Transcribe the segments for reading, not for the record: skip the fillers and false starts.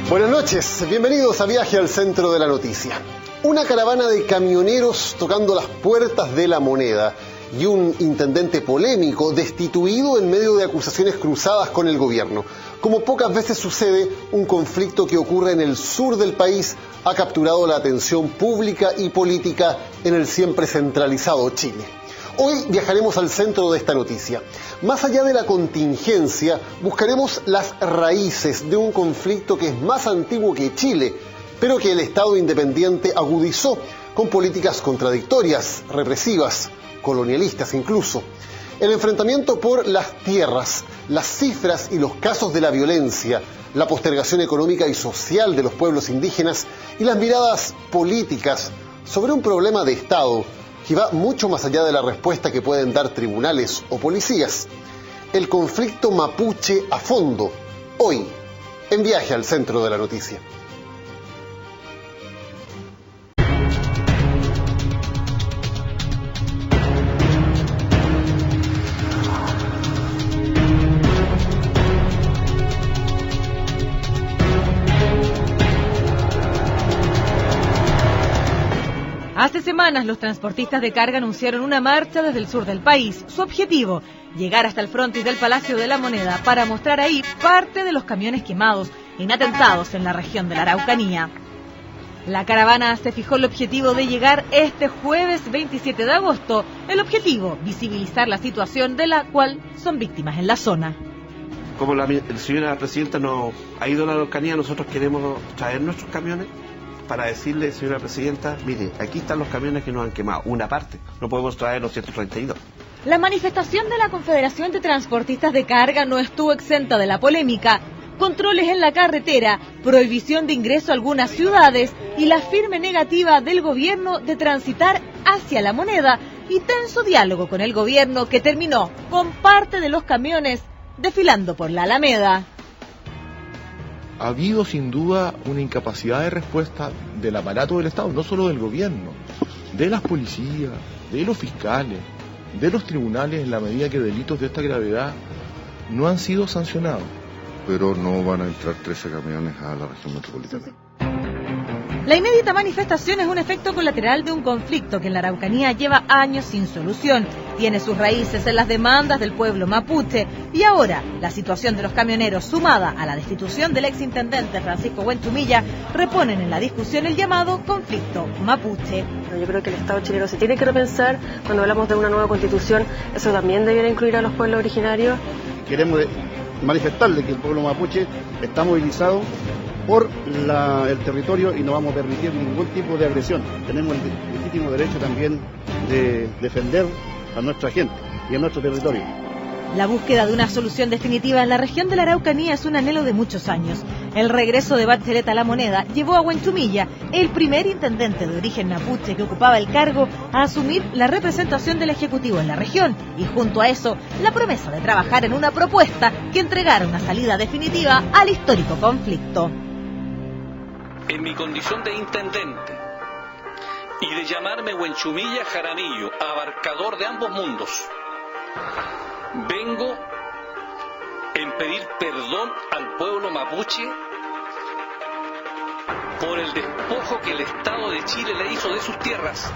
Buenas noches, bienvenidos a Viaje al Centro de la Noticia. Una caravana de camioneros tocando las puertas de La Moneda y un intendente polémico destituido en medio de acusaciones cruzadas con el gobierno. Como pocas veces sucede, un conflicto que ocurre en el sur del país ha capturado la atención pública y política en el siempre centralizado Chile. Hoy viajaremos al centro de esta noticia. Más allá de la contingencia, buscaremos las raíces de un conflicto que es más antiguo que Chile, pero que el Estado independiente agudizó con políticas contradictorias, represivas, colonialistas incluso. El enfrentamiento por las tierras, las cifras y los casos de la violencia, la postergación económica y social de los pueblos indígenas y las miradas políticas sobre un problema de Estado que va mucho más allá de la respuesta que pueden dar tribunales o policías. El conflicto mapuche a fondo, hoy, en Viaje al Centro de la Noticia. Hace semanas los transportistas de carga anunciaron una marcha desde el sur del país. Su objetivo, llegar hasta el frontis del Palacio de la Moneda para mostrar ahí parte de los camiones quemados en atentados en la región de la Araucanía. La caravana se fijó el objetivo de llegar este jueves 27 de agosto. El objetivo, visibilizar la situación de la cual son víctimas en la zona. Como la señora presidenta nos ha ido a la Araucanía, nosotros queremos traer nuestros camiones para decirle, señora presidenta, mire, aquí están los camiones que nos han quemado, una parte, no podemos traer los 132. La manifestación de la Confederación de Transportistas de Carga no estuvo exenta de la polémica. Controles en la carretera, prohibición de ingreso a algunas ciudades y la firme negativa del gobierno de transitar hacia La Moneda y tenso diálogo con el gobierno que terminó con parte de los camiones desfilando por la Alameda. Ha habido sin duda una incapacidad de respuesta del aparato del Estado, no solo del gobierno, de las policías, de los fiscales, de los tribunales, en la medida que delitos de esta gravedad no han sido sancionados. Pero no van a entrar 13 camiones a la región metropolitana. La inédita manifestación es un efecto colateral de un conflicto que en la Araucanía lleva años sin solución. Tiene sus raíces en las demandas del pueblo mapuche y ahora la situación de los camioneros sumada a la destitución del exintendente Francisco Huenchumilla reponen en la discusión el llamado conflicto mapuche. Yo creo que el Estado chileno se tiene que repensar cuando hablamos de una nueva constitución. Eso también debiera incluir a los pueblos originarios. Queremos manifestarle que el pueblo mapuche está movilizado por el territorio y no vamos a permitir ningún tipo de agresión. Tenemos el legítimo derecho también de defender a nuestra gente y a nuestro territorio. La búsqueda de una solución definitiva en la región de la Araucanía es un anhelo de muchos años. El regreso de Bachelet a La Moneda llevó a Huenchumilla, el primer intendente de origen mapuche que ocupaba el cargo, a asumir la representación del Ejecutivo en la región y junto a eso la promesa de trabajar en una propuesta que entregara una salida definitiva al histórico conflicto. En mi condición de intendente y de llamarme Huenchumilla Jaramillo, abarcador de ambos mundos, vengo en pedir perdón al pueblo mapuche por el despojo que el Estado de Chile le hizo de sus tierras.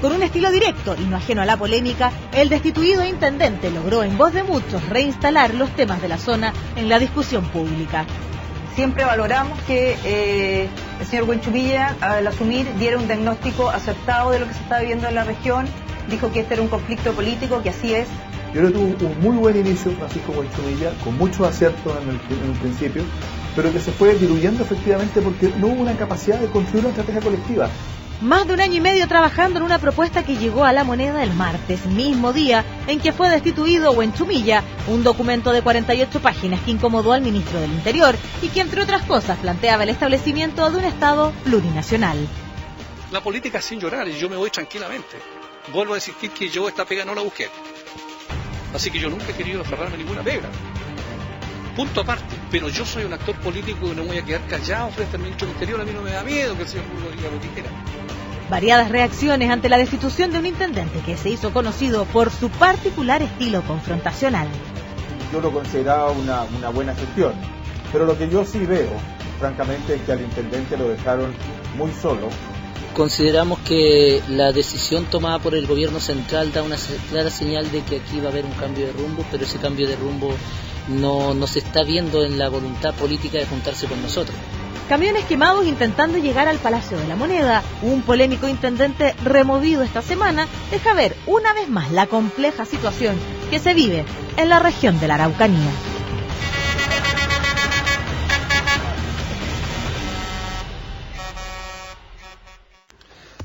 Con un estilo directo y no ajeno a la polémica, el destituido intendente logró en voz de muchos reinstalar los temas de la zona en la discusión pública. Siempre valoramos que el señor Huenchumilla, al asumir, diera un diagnóstico acertado de lo que se está viviendo en la región. Dijo que este era un conflicto político, que así es. Yo creo que tuvo un muy buen inicio Francisco Huenchumilla, con muchos aciertos en el principio, pero que se fue diluyendo efectivamente porque no hubo una capacidad de construir una estrategia colectiva. Más de un año y medio trabajando en una propuesta que llegó a La Moneda el martes, mismo día en que fue destituido Huenchumilla, un documento de 48 páginas que incomodó al ministro del Interior y que, entre otras cosas, planteaba el establecimiento de un Estado plurinacional. La política sin llorar y yo me voy tranquilamente. Vuelvo a insistir que yo esta pega no la busqué. Así que yo nunca he querido aferrarme a ninguna pega. Punto aparte, pero yo soy un actor político y no voy a quedar callado frente al ministro del Interior. A mí no me da miedo que el señor Burgo diga lo que quiera. Variadas reacciones ante la destitución de un intendente que se hizo conocido por su particular estilo confrontacional. Yo lo consideraba una buena gestión, pero lo que yo sí veo francamente que al intendente lo dejaron muy solo. Consideramos que la decisión tomada por el gobierno central da una clara señal de que aquí va a haber un cambio de rumbo, pero ese cambio de rumbo no se está viendo en la voluntad política de juntarse con nosotros. Camiones quemados intentando llegar al Palacio de la Moneda. Un polémico intendente removido esta semana deja ver una vez más la compleja situación que se vive en la región de la Araucanía.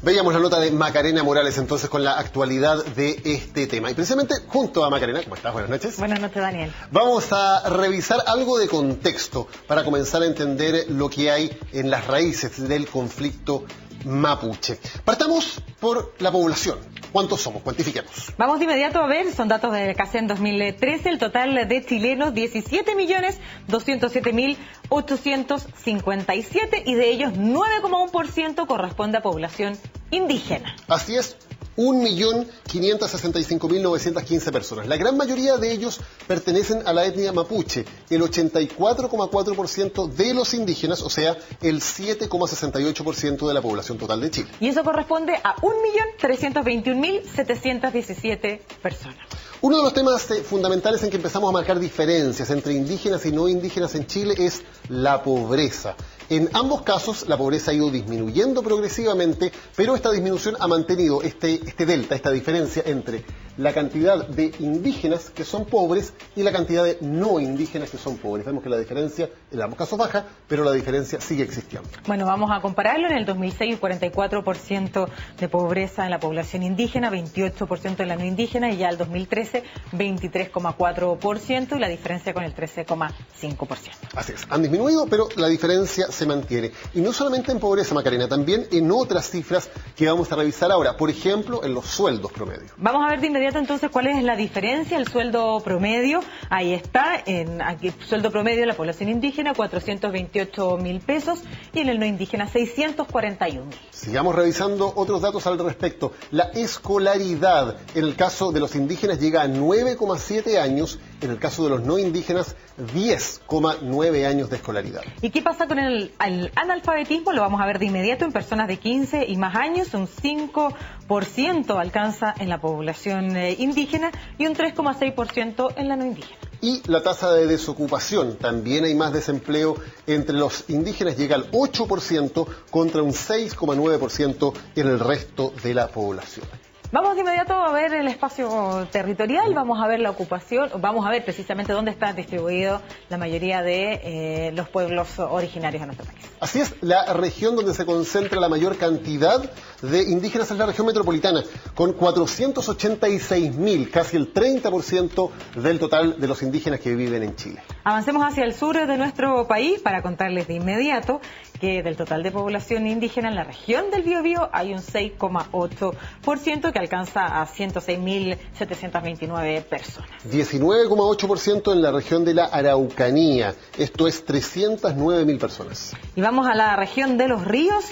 Veíamos la nota de Macarena Morales entonces con la actualidad de este tema. Y precisamente junto a Macarena, ¿cómo estás? Buenas noches. Buenas noches, Daniel. Vamos a revisar algo de contexto para comenzar a entender lo que hay en las raíces del conflicto mapuche. Partamos por la población. ¿Cuántos somos? Cuantifiquemos. Vamos de inmediato a ver, son datos de CACEN 2013, el total de chilenos 17.207.857 y de ellos 9,1% corresponde a población indígena. Así es. 1.565.915 personas. La gran mayoría de ellos pertenecen a la etnia mapuche, el 84,4% de los indígenas, o sea, el 7,68% de la población total de Chile. Y eso corresponde a 1.321.717 personas. Uno de los temas fundamentales en que empezamos a marcar diferencias entre indígenas y no indígenas en Chile es la pobreza. En ambos casos, la pobreza ha ido disminuyendo progresivamente, pero esta disminución ha mantenido este delta, esta diferencia entre la cantidad de indígenas que son pobres y la cantidad de no indígenas que son pobres. Vemos que la diferencia, en ambos casos baja, pero la diferencia sigue existiendo. Bueno, vamos a compararlo. En el 2006, 44% de pobreza en la población indígena, 28% en la no indígena, y ya el 2013, 23,4%, y la diferencia con el 13,5%. Así es, han disminuido, pero la diferencia se mantiene. Y no solamente en pobreza, Macarena, también en otras cifras que vamos a revisar ahora. Por ejemplo, en los sueldos promedio. Vamos a ver de inmediato entonces cuál es la diferencia. El sueldo promedio, ahí está, aquí el sueldo promedio de la población indígena, 428.000 pesos, y en el no indígena, 641.000. Sigamos revisando otros datos al respecto. La escolaridad, en el caso de los indígenas, llega a 9,7 años, en el caso de los no indígenas, 10,9 años de escolaridad. ¿Y qué pasa con el analfabetismo? Lo vamos a ver de inmediato en personas de 15 y más años. Un 5% alcanza en la población indígena y un 3,6% en la no indígena. Y la tasa de desocupación, también hay más desempleo entre los indígenas, llega al 8% contra un 6,9% en el resto de la población. Vamos de inmediato a ver el espacio territorial, vamos a ver la ocupación, vamos a ver precisamente dónde está distribuido la mayoría de los pueblos originarios de nuestro país. Así es, la región donde se concentra la mayor cantidad de indígenas es la región metropolitana, con 486.000, casi el 30% del total de los indígenas que viven en Chile. Avancemos hacia el sur de nuestro país para contarles de inmediato que del total de población indígena en la región del Biobío hay un 6,8% que alcanza a 106.729 personas. 19,8% en la región de la Araucanía, esto es 309.000 personas. Y vamos a la región de los ríos,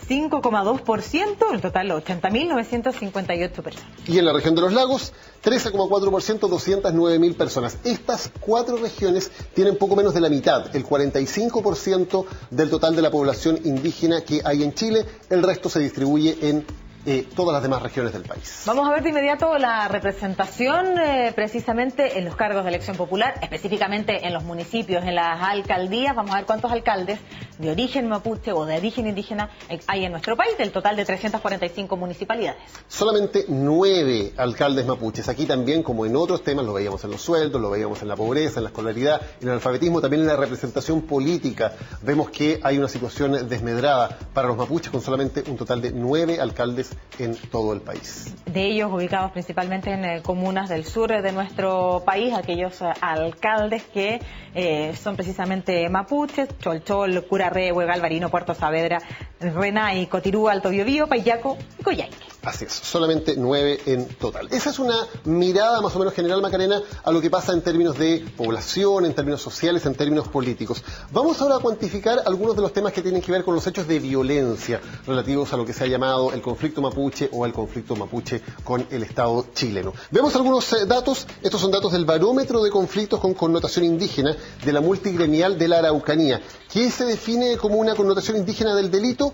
5,2%, en total 80.958 personas. Y en la región de los lagos, 13,4%, 209.000 personas. Estas cuatro regiones tienen poco menos de la mitad, el 45% del total de la población indígena que hay en Chile. El resto se distribuye en todas las demás regiones del país. Vamos a ver de inmediato la representación precisamente en los cargos de elección popular, específicamente en los municipios, en las alcaldías. Vamos a ver cuántos alcaldes de origen mapuche o de origen indígena hay en nuestro país, del total de 345 municipalidades. Solamente 9 alcaldes mapuches. Aquí también, como en otros temas, lo veíamos en los sueldos, lo veíamos en la pobreza, en la escolaridad, en el alfabetismo, también en la representación política. Vemos que hay una situación desmedrada para los mapuches con solamente un total de 9 alcaldes en todo el país. De ellos ubicados principalmente en comunas del sur de nuestro país, aquellos alcaldes que son precisamente mapuches: Cholchol, Curarrehue, Galvarino, Puerto Saavedra, Renay, Cotirú, Alto Biobío, Payaco y Coyhaique. Así es, solamente 9 en total. Esa es una mirada más o menos general, Macarena, a lo que pasa en términos de población, en términos sociales, en términos políticos. Vamos ahora a cuantificar algunos de los temas que tienen que ver con los hechos de violencia relativos a lo que se ha llamado el conflicto mapuche o el conflicto mapuche con el Estado chileno. Vemos algunos datos. Estos son datos del barómetro de conflictos con connotación indígena de la multigremial de la Araucanía. ¿Qué se define como una connotación indígena del delito?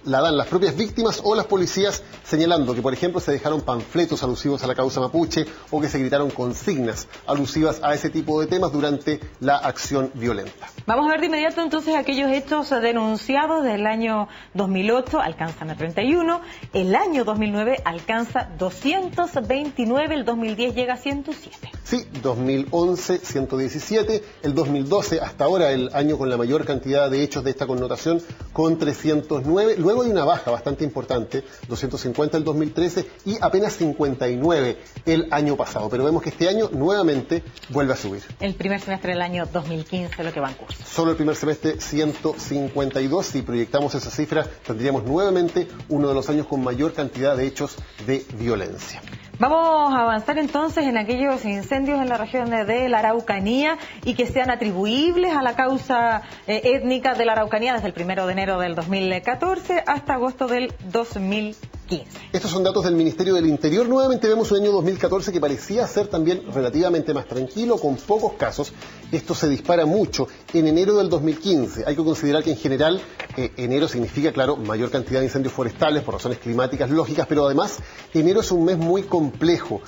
La dan las propias víctimas o las policías, señalando que, por ejemplo, se dejaron panfletos alusivos a la causa mapuche o que se gritaron consignas alusivas a ese tipo de temas durante la acción violenta. Vamos a ver de inmediato entonces aquellos hechos denunciados del año 2008, alcanzan a 31, el año 2009 alcanza 229, el 2010 llega a 107. Sí, 2011, 117, el 2012, hasta ahora el año con la mayor cantidad de hechos de esta connotación, con 309, luego hay una baja bastante importante, 250 el 2013 y apenas 59 el año pasado, pero vemos que este año nuevamente vuelve a subir. El primer semestre del año 2015 lo que va en curso. Solo el primer semestre 152, si proyectamos esa cifra tendríamos nuevamente uno de los años con mayor cantidad de hechos de violencia. Vamos a avanzar entonces en aquellos incendios en la región de la Araucanía y que sean atribuibles a la causa étnica de la Araucanía desde el 1 de enero del 2014 hasta agosto del 2015. Estos son datos del Ministerio del Interior. Nuevamente vemos un año 2014 que parecía ser también relativamente más tranquilo, con pocos casos. Esto se dispara mucho en enero del 2015. Hay que considerar que en general enero significa, claro, mayor cantidad de incendios forestales por razones climáticas lógicas, pero además enero es un mes muy complejo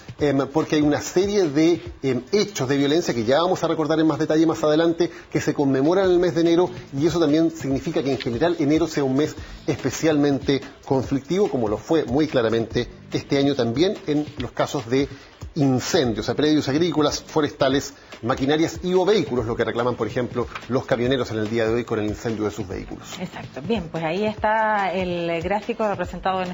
porque hay una serie de hechos de violencia que ya vamos a recordar en más detalle más adelante, que se conmemoran en el mes de enero, y eso también significa que en general enero sea un mes especialmente conflictivo, como lo fue muy claramente este año también en los casos de incendios a predios agrícolas, forestales, maquinarias y o vehículos, lo que reclaman, por ejemplo, los camioneros en el día de hoy con el incendio de sus vehículos. Exacto. Bien, pues ahí está el gráfico representado en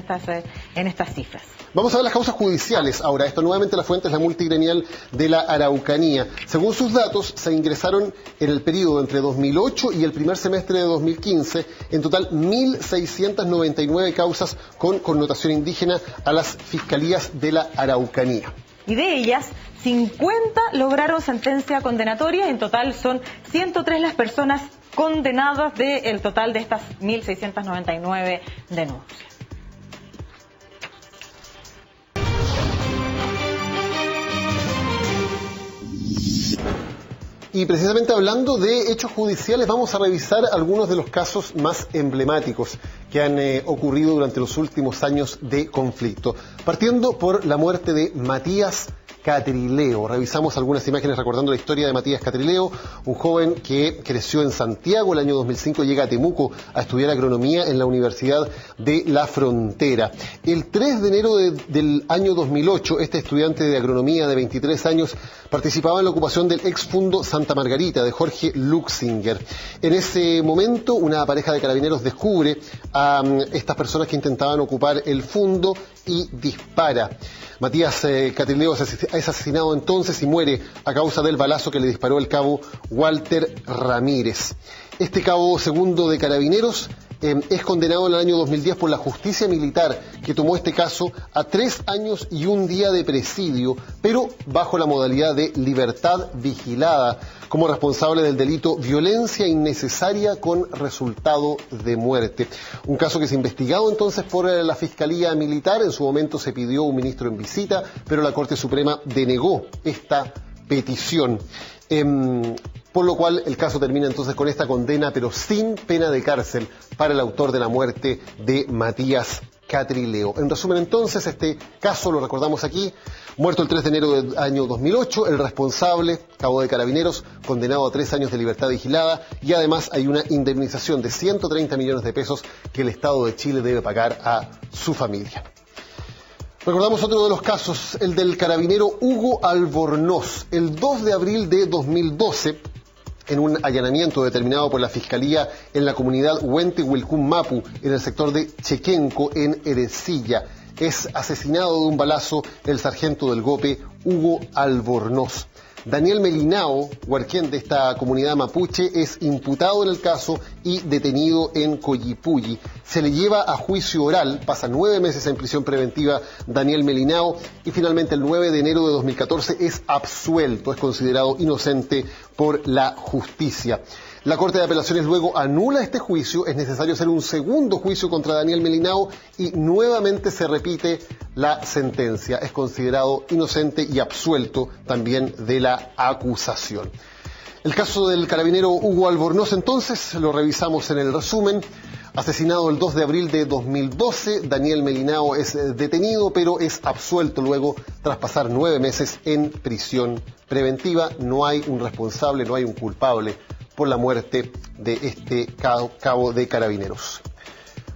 estas cifras. Vamos a ver las causas judiciales. Ahora, esto nuevamente la fuente es la multigremial de la Araucanía. Según sus datos, se ingresaron en el periodo entre 2008 y el primer semestre de 2015, en total 1.699 causas con connotación indígena a las fiscalías de la Araucanía. Y de ellas, 50 lograron sentencia condenatoria. En total son 103 las personas condenadas del total de estas 1.699 denuncias. Y precisamente hablando de hechos judiciales, vamos a revisar algunos de los casos más emblemáticos que han ocurrido durante los últimos años de conflicto. Partiendo por la muerte de Matías Catrileo. Revisamos algunas imágenes recordando la historia de Matías Catrileo, un joven que creció en Santiago. El año 2005 llega a Temuco a estudiar agronomía en la Universidad de la Frontera. El 3 de enero del año 2008, este estudiante de agronomía de 23 años participaba en la ocupación del exfundo Santa Margarita de Jorge Luxinger. En ese momento, una pareja de carabineros descubre a estas personas que intentaban ocupar el fundo y dispara. Matías Catrileo es asesinado entonces y muere a causa del balazo que le disparó el cabo Walter Ramírez. Este cabo segundo de carabineros es condenado en el año 2010 por la justicia militar, que tomó este caso a 3 años y 1 día de presidio, pero bajo la modalidad de libertad vigilada, como responsable del delito violencia innecesaria con resultado de muerte. Un caso que es investigado entonces por la Fiscalía Militar. En su momento se pidió un ministro en visita, pero la Corte Suprema denegó esta petición. Por lo cual el caso termina entonces con esta condena, pero sin pena de cárcel para el autor de la muerte de Matías Catrileo. En resumen entonces, este caso lo recordamos aquí, muerto el 3 de enero del año 2008, el responsable, cabo de carabineros, condenado a 3 años de libertad vigilada, y además hay una indemnización de 130 millones de pesos que el Estado de Chile debe pagar a su familia. Recordamos otro de los casos, el del carabinero Hugo Albornoz. El 2 de abril de 2012, en un allanamiento determinado por la Fiscalía en la comunidad Huente Huilcún Mapu, en el sector de Chequenco, en Ercilla, es asesinado de un balazo el sargento del GOPE Hugo Albornoz. Daniel Melinao, huarquén de esta comunidad mapuche, es imputado en el caso y detenido en Collipulli. Se le lleva a juicio oral, pasa 9 meses en prisión preventiva Daniel Melinao y finalmente el 9 de enero de 2014 es absuelto, es considerado inocente por la justicia. La Corte de Apelaciones luego anula este juicio, es necesario hacer un segundo juicio contra Daniel Melinao y nuevamente se repite la sentencia. Es considerado inocente y absuelto también de la acusación. El caso del carabinero Hugo Albornoz, entonces, lo revisamos en el resumen. Asesinado el 2 de abril de 2012, Daniel Melinao es detenido, pero es absuelto luego tras pasar 9 meses en prisión preventiva. No hay un responsable, no hay un culpable por la muerte de este cabo de carabineros.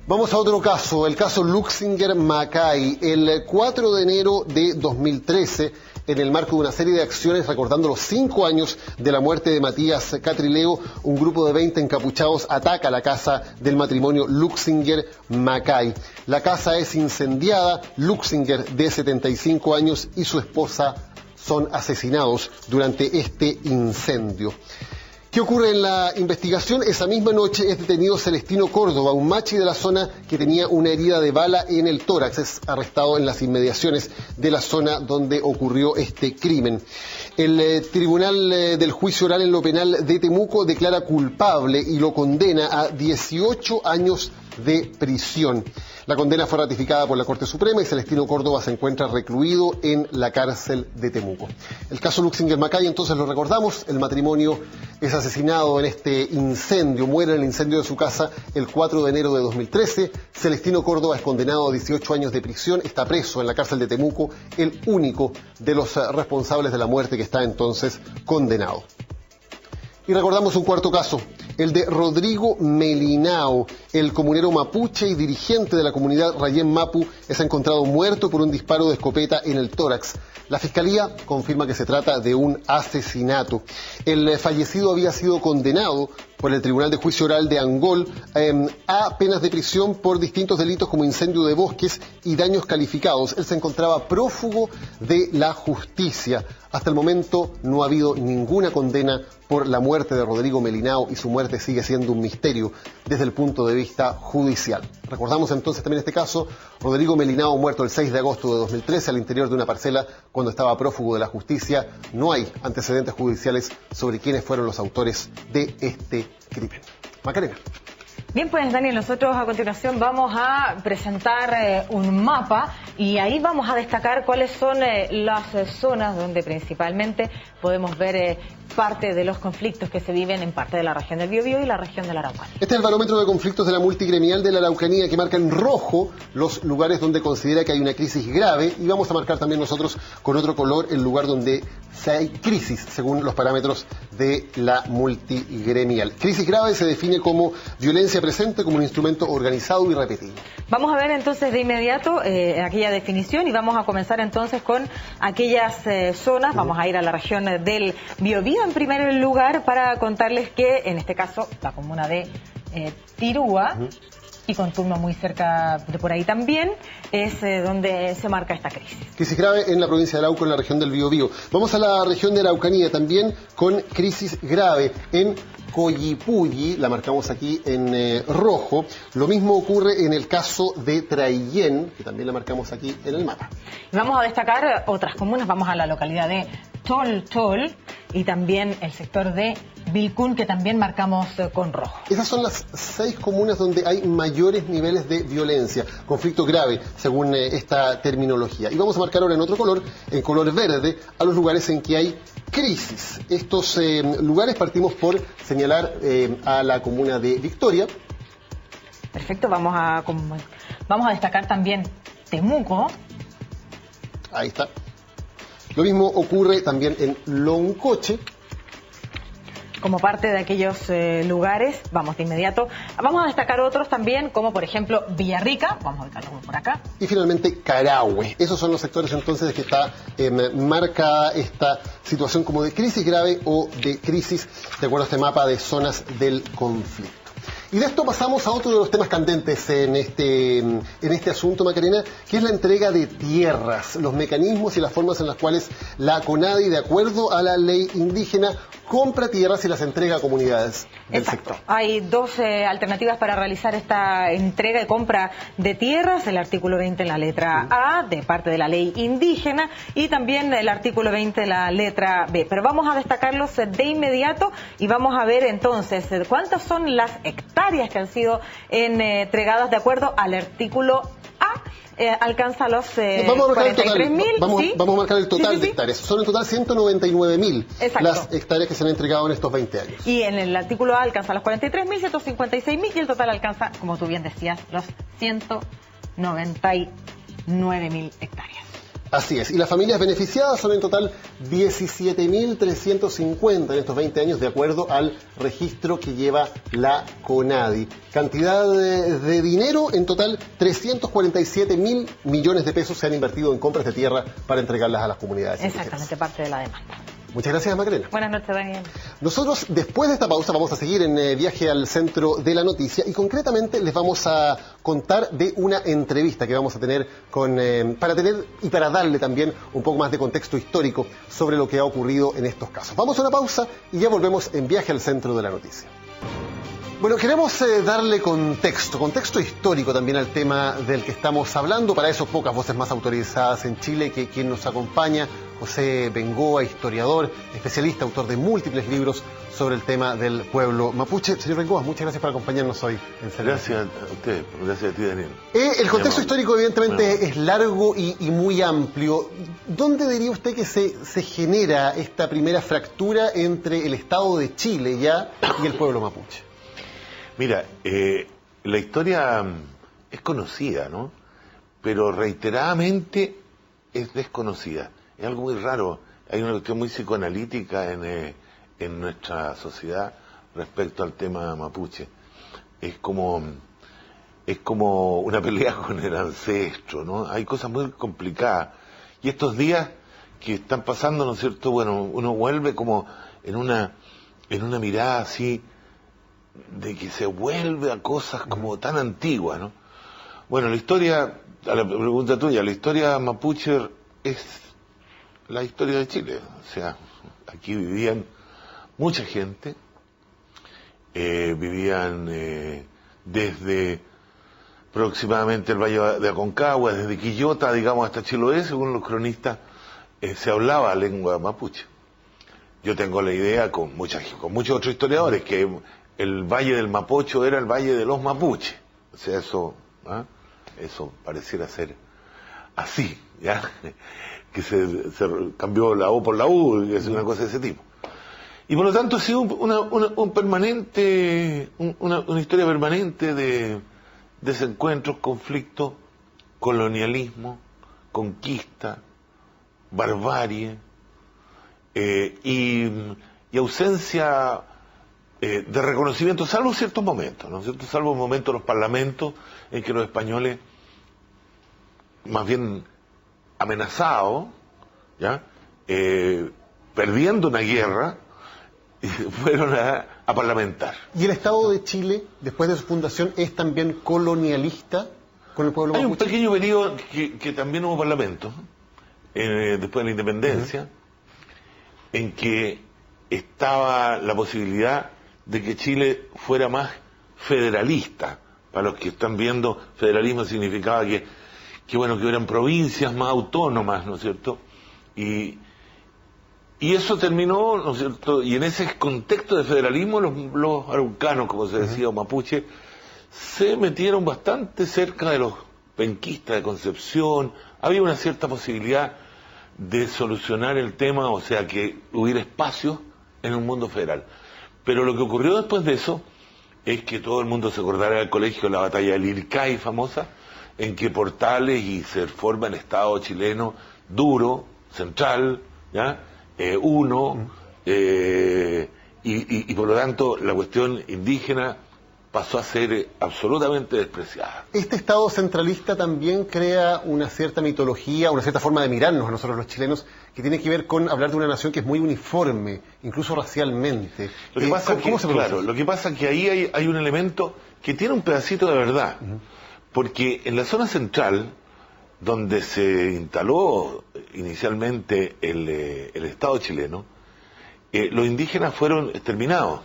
Vamos a otro caso, el caso Luxinger Macay. El 4 de enero de 2013, en el marco de una serie de acciones recordando los 5 años de la muerte de Matías Catrileo, un grupo de 20 encapuchados ataca la casa del matrimonio Luxinger Macay. La casa es incendiada, Luxinger, de 75 años, y su esposa son asesinados durante este incendio. ¿Qué ocurre en la investigación? Esa misma noche es detenido Celestino Córdoba, un machi de la zona que tenía una herida de bala en el tórax. Es arrestado en las inmediaciones de la zona donde ocurrió este crimen. El Tribunal del Juicio Oral en lo Penal de Temuco declara culpable y lo condena a 18 años de prisión. La condena fue ratificada por la Corte Suprema y Celestino Córdoba se encuentra recluido en la cárcel de Temuco. El caso Luxinger Macay, entonces lo recordamos, el matrimonio es asesinado en este incendio, muere en el incendio de su casa el 4 de enero de 2013. Celestino Córdoba es condenado a 18 años de prisión, está preso en la cárcel de Temuco, el único de los responsables de la muerte que está entonces condenado. Y recordamos un cuarto caso, el de Rodrigo Melinao, el comunero mapuche y dirigente de la comunidad Rayén Mapu, es encontrado muerto por un disparo de escopeta en el tórax. La Fiscalía confirma que se trata de un asesinato. El fallecido había sido condenado por el Tribunal de Juicio Oral de Angol a penas de prisión por distintos delitos como incendio de bosques y daños calificados. Él se encontraba prófugo de la justicia. Hasta el momento no ha habido ninguna condena por la muerte de Rodrigo Melinao y su muerte sigue siendo un misterio desde el punto de vista judicial. Recordamos entonces también este caso, Rodrigo Melinao muerto el 6 de agosto de 2013 al interior de una parcela cuando estaba prófugo de la justicia. No hay antecedentes judiciales sobre quiénes fueron los autores de este crimen. Macarena. Bien, pues Daniel, nosotros a continuación vamos a presentar un mapa y ahí vamos a destacar cuáles son las zonas donde principalmente podemos ver parte de los conflictos que se viven en parte de la región del Biobío y la región de la Araucanía. Este es el barómetro de conflictos de la multigremial de la Araucanía que marca en rojo los lugares donde considera que hay una crisis grave y vamos a marcar también nosotros con otro color el lugar donde hay crisis según los parámetros de la multigremial. Crisis grave se define como violencia presente como un instrumento organizado y repetido. Vamos a ver entonces de inmediato aquella definición y vamos a comenzar entonces con aquellas zonas. Vamos a ir a la región del Biobío en primer lugar para contarles que en este caso la comuna de Tirúa y Contulmo muy cerca de por ahí también es donde se marca esta crisis. Crisis grave en la provincia de Arauco, en la región del Biobío. Vamos a la región de Araucanía también con crisis grave en Collipulli, la marcamos aquí en rojo. Lo mismo ocurre en el caso de Traillén, que también la marcamos aquí en el mapa. Vamos a destacar otras comunas, vamos a la localidad de Toltol y también el sector de Vilcún, que también marcamos con rojo. Esas son las 6 comunas donde hay mayores niveles de violencia, conflicto grave, según esta terminología. Y vamos a marcar ahora en otro color, en color verde, a los lugares en que hay crisis. Estos lugares partimos por señalar a la comuna de Victoria. Perfecto, vamos a destacar también Temuco. Ahí está. Lo mismo ocurre también en Loncoche. Como parte de aquellos lugares, vamos de inmediato. Vamos a destacar otros también, como por ejemplo Villarrica, vamos a ubicarlo por acá. Y finalmente Carahue. Esos son los sectores entonces que está marcada esta situación como de crisis grave o de crisis, de acuerdo a este mapa de zonas del conflicto. Y de esto pasamos a otro de los temas candentes en este asunto, Macarena, que es la entrega de tierras, los mecanismos y las formas en las cuales la CONADI, de acuerdo a la ley indígena, compra tierras y las entrega a comunidades del sector. Hay dos alternativas para realizar esta entrega y compra de tierras: el artículo 20 en la letra A, de parte de la ley indígena, y también el artículo 20 en la letra B. Pero vamos a destacarlos de inmediato y vamos a ver entonces cuántas son las hectáreas que han sido entregadas de acuerdo al artículo A. Alcanza los 43.000. ¿Sí? Vamos a marcar el total de hectáreas. Son en total 199.000 las hectáreas que se han entregado en estos 20 años. Y en el artículo A alcanza los 43.000, 156.000 y el total alcanza, como tú bien decías, los 199.000 hectáreas. Así es, y las familias beneficiadas son en total 17.350 en estos 20 años, de acuerdo al registro que lleva la CONADI. Cantidad de dinero, en total 347.000 millones de pesos se han invertido en compras de tierra para entregarlas a las comunidades. Exactamente, parte de la demanda. Muchas gracias, Macarena. Buenas noches, Daniel. Nosotros, después de esta pausa, vamos a seguir en viaje al centro de la noticia y concretamente les vamos a contar de una entrevista que vamos a tener para darle también un poco más de contexto histórico sobre lo que ha ocurrido en estos casos. Vamos a una pausa y ya volvemos en viaje al centro de la noticia. Bueno, queremos darle contexto histórico también al tema del que estamos hablando. Para eso, pocas voces más autorizadas en Chile que quien nos acompaña, José Bengoa, historiador, especialista, autor de múltiples libros sobre el tema del pueblo mapuche. Señor Bengoa, muchas gracias por acompañarnos hoy en Cerveza. Gracias a usted, gracias a ti, Daniel. El contexto histórico, evidentemente, es largo y muy amplio. ¿Dónde diría usted que se genera esta primera fractura entre el Estado de Chile ya y el pueblo mapuche? Mira, la historia es conocida, ¿no? Pero reiteradamente es desconocida. Es algo muy raro. Hay una cuestión muy psicoanalítica en nuestra sociedad respecto al tema mapuche. Es como una pelea con el ancestro, ¿no? Hay cosas muy complicadas. Y estos días que están pasando, ¿no es cierto? Bueno, uno vuelve como en una mirada así, de que se vuelve a cosas como tan antiguas, ¿no? Bueno, la historia, a la pregunta tuya, la historia mapuche es la historia de Chile. O sea, aquí vivían mucha gente, vivían desde aproximadamente el Valle de Aconcagua, desde Quillota, digamos, hasta Chiloé, según los cronistas, se hablaba lengua mapuche. Yo tengo la idea, con muchos otros historiadores, que el Valle del Mapocho era el Valle de los Mapuches. O sea, eso pareciera ser así, ¿ya? Que se cambió la O por la U, es una cosa de ese tipo. Y por lo tanto ha sido una historia permanente de desencuentros, conflictos, colonialismo, conquista, barbarie, y ausencia de reconocimiento, salvo ciertos momentos, ¿no es cierto? Salvo momentos de los parlamentos en que los españoles, más bien amenazados, ¿ya? Perdiendo una guerra, fueron a parlamentar. ¿Y el Estado de Chile, después de su fundación, es también colonialista con el pueblo mapuche? Hay un pequeño periodo que también hubo parlamento, después de la independencia, en que estaba la posibilidad de que Chile fuera más federalista. Para los que están viendo, federalismo significaba que hubieran provincias más autónomas, ¿no es cierto? Y eso terminó, ¿no es cierto? Y en ese contexto de federalismo, los araucanos, como se decía, o mapuche, se metieron bastante cerca de los penquistas de Concepción. Había una cierta posibilidad de solucionar el tema, o sea, que hubiera espacio en un mundo federal. Pero lo que ocurrió después de eso es que todo el mundo se acordará del colegio, la batalla del Ilcay famosa, en que Portales y se forma el Estado chileno duro, central, ¿ya? Uno, y por lo tanto la cuestión indígena pasó a ser absolutamente despreciada. Este Estado centralista también crea una cierta mitología, una cierta forma de mirarnos a nosotros los chilenos, que tiene que ver con hablar de una nación que es muy uniforme, incluso racialmente. Lo que pasa ¿Cómo se produce? Claro, lo que pasa es que ahí hay un elemento que tiene un pedacito de verdad, porque en la zona central, donde se instaló inicialmente el Estado chileno, los indígenas fueron exterminados.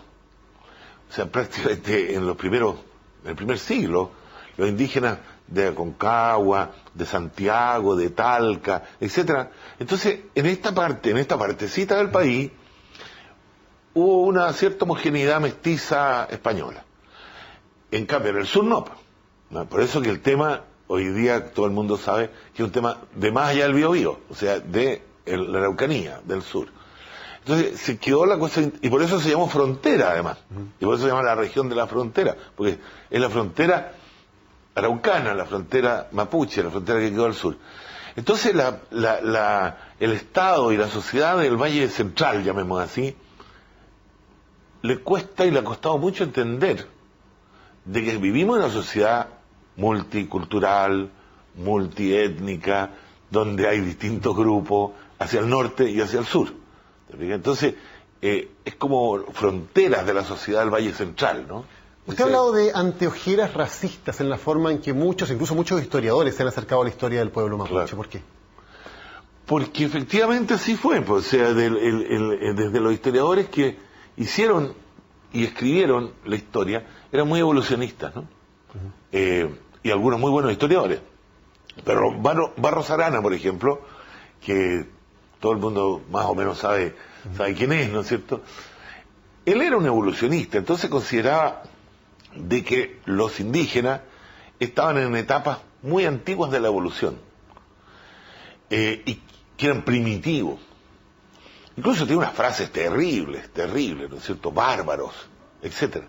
O sea, prácticamente en el primer siglo, los indígenas de Aconcagua, de Santiago, de Talca, etcétera. Entonces, en esta partecita del país, hubo una cierta homogeneidad mestiza española. En cambio, en el sur no. Por eso que el tema, hoy día todo el mundo sabe que es un tema de más allá del Biobío, o sea, de la Araucanía, del sur. Entonces se quedó la cosa, y por eso se llamó frontera además, y por eso se llama la región de la frontera, porque es la frontera araucana, la frontera mapuche, la frontera que quedó al sur. Entonces el Estado y la sociedad del Valle Central, llamemos así, le cuesta y le ha costado mucho entender de que vivimos en una sociedad multicultural, multiétnica, donde hay distintos grupos hacia el norte y hacia el sur. Entonces, es como fronteras de la sociedad del Valle Central, ¿no? Usted ha hablado de anteojeras racistas en la forma en que muchos, incluso muchos historiadores, se han acercado a la historia del pueblo mapuche. Claro. ¿Por qué? Porque efectivamente así fue, pues, o sea, desde los historiadores que hicieron y escribieron la historia, eran muy evolucionistas, ¿no? Y algunos muy buenos historiadores. Pero Barros Arana, por ejemplo, que todo el mundo más o menos sabe quién es, ¿no es cierto? Él era un evolucionista, entonces consideraba de que los indígenas estaban en etapas muy antiguas de la evolución, y que eran primitivos. Incluso tiene unas frases terribles, ¿no es cierto? Bárbaros, etcétera.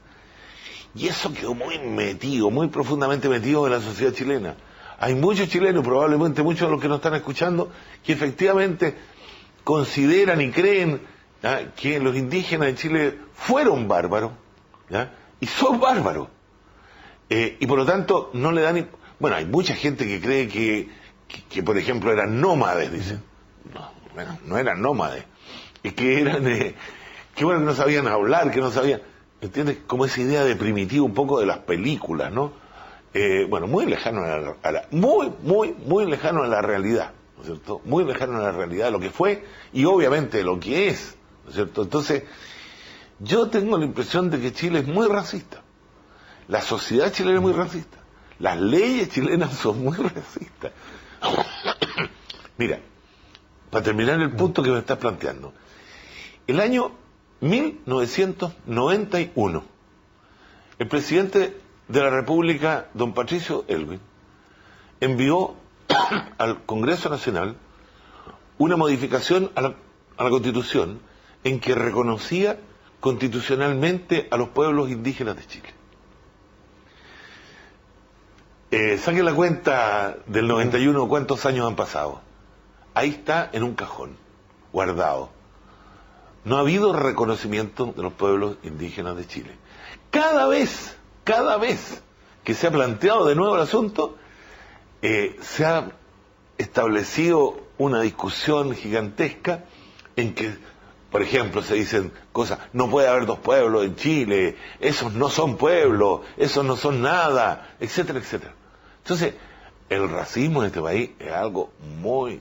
Y eso quedó muy profundamente metido en la sociedad chilena. Hay muchos chilenos, probablemente muchos de los que nos están escuchando, que efectivamente consideran y creen que los indígenas de Chile fueron bárbaros, y son bárbaros. Y por lo tanto no le dan... Bueno, hay mucha gente que cree que por ejemplo, eran nómades, dicen. No eran nómades. Y que eran... que bueno, que no sabían hablar, que no sabían... ¿Entiendes? Como esa idea de primitivo un poco de las películas, ¿no? Bueno, muy lejano muy lejano a la realidad, ¿no es cierto? Muy lejano a la realidad de lo que fue y obviamente de lo que es, ¿no es cierto? Entonces, yo tengo la impresión de que Chile es muy racista. La sociedad chilena es muy racista. Las leyes chilenas son muy racistas. Mira, para terminar el punto que me estás planteando, el año 1991, el presidente de la República, don Patricio Aylwin, envió al Congreso Nacional una modificación a la Constitución en que reconocía constitucionalmente a los pueblos indígenas de Chile. Saquen la cuenta del 91, ¿cuántos años han pasado? Ahí está en un cajón, guardado. No ha habido reconocimiento de los pueblos indígenas de Chile. Cada vez que se ha planteado de nuevo el asunto, se ha establecido una discusión gigantesca en que, por ejemplo, se dicen cosas, no puede haber dos pueblos en Chile, esos no son pueblos, esos no son nada, etcétera, etcétera. Entonces, el racismo en este país es algo muy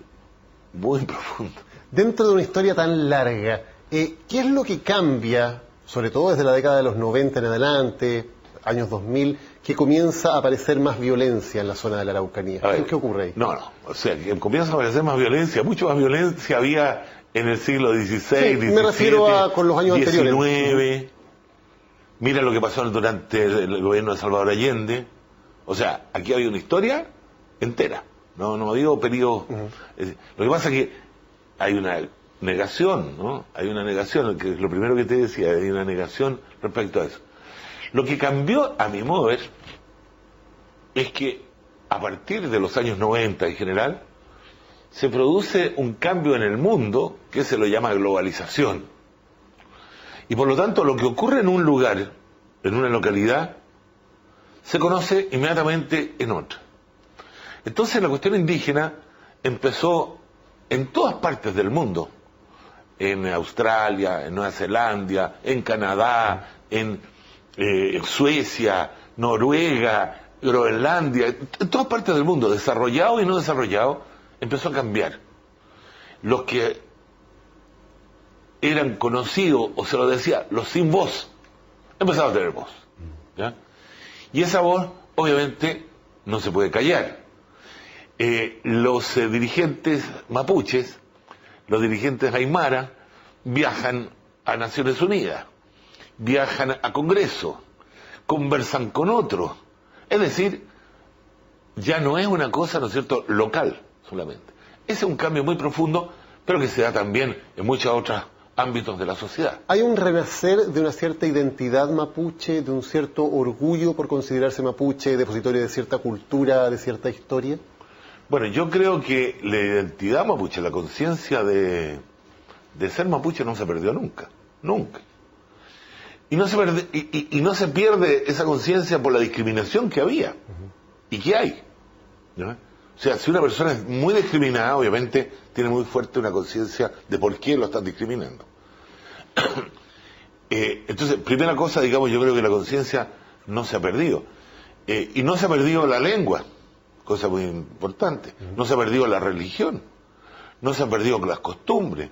profundo. Dentro de una historia tan larga, ¿qué es lo que cambia, sobre todo desde la década de los 90 en adelante, años 2000, que comienza a aparecer más violencia en la zona de la Araucanía? ¿Qué ocurre ahí? No, o sea, que comienza a aparecer más violencia, mucho más violencia había en el siglo XVI, XVII, me refiero a con los años anteriores. XIX. Mira lo que pasó durante el gobierno de Salvador Allende. O sea, aquí había una historia entera, no había periodo. Lo que pasa es que hay una negación, ¿no? Hay una negación, que es lo primero que te decía, hay una negación respecto a eso. Lo que cambió, a mi modo de ver, es que a partir de los años 90 en general, se produce un cambio en el mundo que se lo llama globalización. Y por lo tanto, lo que ocurre en un lugar, en una localidad, se conoce inmediatamente en otra. Entonces la cuestión indígena empezó en todas partes del mundo, en Australia, en Nueva Zelanda, en Canadá, en Suecia, Noruega, Groenlandia, en todas partes del mundo, desarrollado y no desarrollado, empezó a cambiar. Los que eran conocidos, o se lo decía, los sin voz, empezaron a tener voz, ¿ya? Y esa voz, obviamente, no se puede callar. Los dirigentes mapuches, los dirigentes aymara, viajan a Naciones Unidas, viajan a Congreso, conversan con otros. Es decir, ya no es una cosa, ¿no es cierto?, local solamente. Ese es un cambio muy profundo, pero que se da también en muchos otros ámbitos de la sociedad. ¿Hay un renacer de una cierta identidad mapuche, de un cierto orgullo por considerarse mapuche, depositorio de cierta cultura, de cierta historia? Bueno, yo creo que la identidad mapuche, la conciencia de ser mapuche no se perdió nunca, nunca. Y no se pierde esa conciencia por la discriminación que había y que hay, ¿no? O sea, si una persona es muy discriminada, obviamente tiene muy fuerte una conciencia de por qué lo están discriminando. Entonces, primera cosa, digamos, yo creo que la conciencia no se ha perdido. Y no se ha perdido la lengua, cosa muy importante. No se ha perdido la religión. No se ha perdido las costumbres.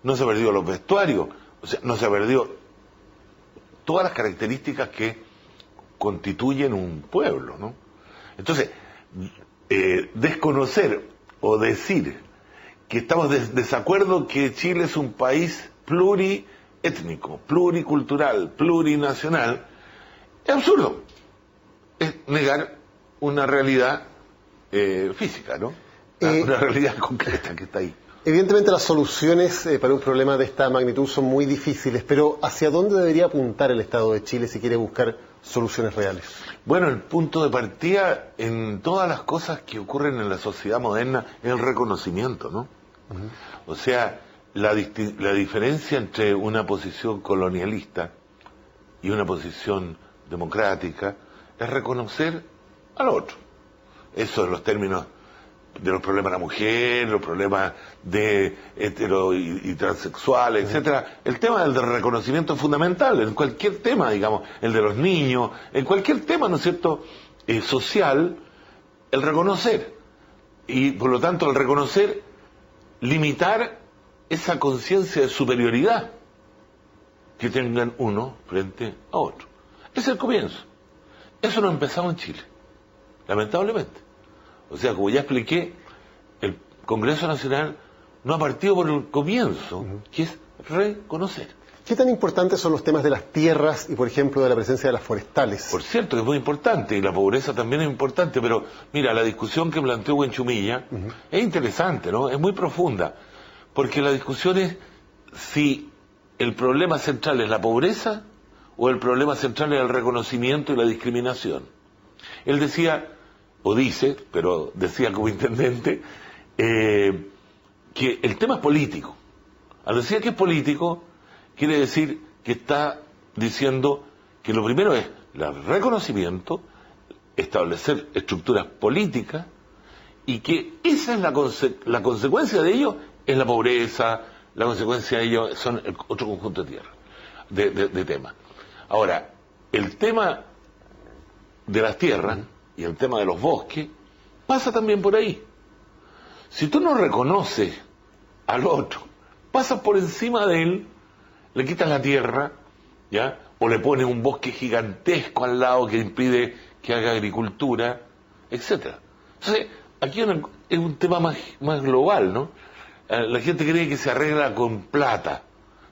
No se ha perdido los vestuarios. O sea, no se ha perdido todas las características que constituyen un pueblo, ¿no? Entonces, desconocer o decir que estamos de desacuerdo que Chile es un país pluriétnico, pluricultural, plurinacional, es absurdo. Es negar una realidad física, ¿no? Una realidad concreta que está ahí. Evidentemente las soluciones para un problema de esta magnitud son muy difíciles, pero ¿hacia dónde debería apuntar el Estado de Chile si quiere buscar soluciones reales? Bueno, el punto de partida en todas las cosas que ocurren en la sociedad moderna es el reconocimiento, ¿no? O sea, la diferencia entre una posición colonialista y una posición democrática es reconocer al otro. Eso en los términos de los problemas de la mujer, los problemas de hetero y transexuales, etcétera. El tema del reconocimiento es fundamental en cualquier tema, digamos, el de los niños, en cualquier tema, ¿no es cierto?, social, el reconocer. Y por lo tanto, el reconocer, limitar esa conciencia de superioridad que tengan uno frente a otro. Es el comienzo. Eso no ha empezado en Chile, lamentablemente. O sea, como ya expliqué, el Congreso Nacional no ha partido por el comienzo, que es reconocer. ¿Qué tan importantes son los temas de las tierras y, por ejemplo, de la presencia de las forestales? Por cierto, que es muy importante, y la pobreza también es importante, pero mira, la discusión que planteó Huenchumilla es interesante, ¿no? Es muy profunda, porque la discusión es si el problema central es la pobreza o el problema central es el reconocimiento y la discriminación. Él decía, o dice, pero decía como intendente, que el tema es político. Al decir que es político, quiere decir que está diciendo que lo primero es el reconocimiento, establecer estructuras políticas, y que esa es la consecuencia de ello es la pobreza, la consecuencia de ello son otro conjunto de tierra, de temas. Ahora, el tema de las tierras y el tema de los bosques pasa también por ahí. Si tú no reconoces al otro, pasas por encima de él, le quitas la tierra, ¿ya? O le pones un bosque gigantesco al lado que impide que haga agricultura, etcétera. Entonces, aquí es un tema más global, ¿no? La gente cree que se arregla con plata.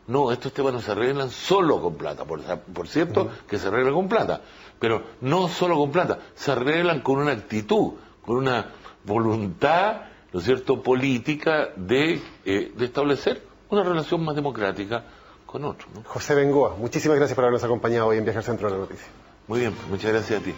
No, estos temas no se arreglan solo con plata, por cierto que se arreglan con plata, pero no solo con plata, se arreglan con una actitud, con una voluntad, ¿no es cierto?, política de establecer una relación más democrática con otros, ¿no? José Bengoa, muchísimas gracias por habernos acompañado hoy en Viaje al Centro de la Noticia. Muy bien, muchas gracias a ti.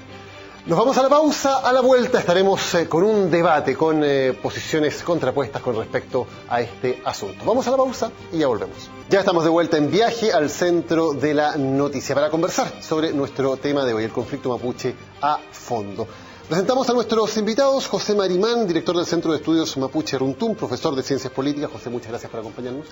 Nos vamos a la pausa. A la vuelta estaremos con un debate, con posiciones contrapuestas con respecto a este asunto. Vamos a la pausa y ya volvemos. Ya estamos de vuelta en Viaje al Centro de la Noticia para conversar sobre nuestro tema de hoy, el conflicto mapuche a fondo. Presentamos a nuestros invitados, José Marimán, director del Centro de Estudios Mapuche Runtum, profesor de Ciencias Políticas. José, muchas gracias por acompañarnos.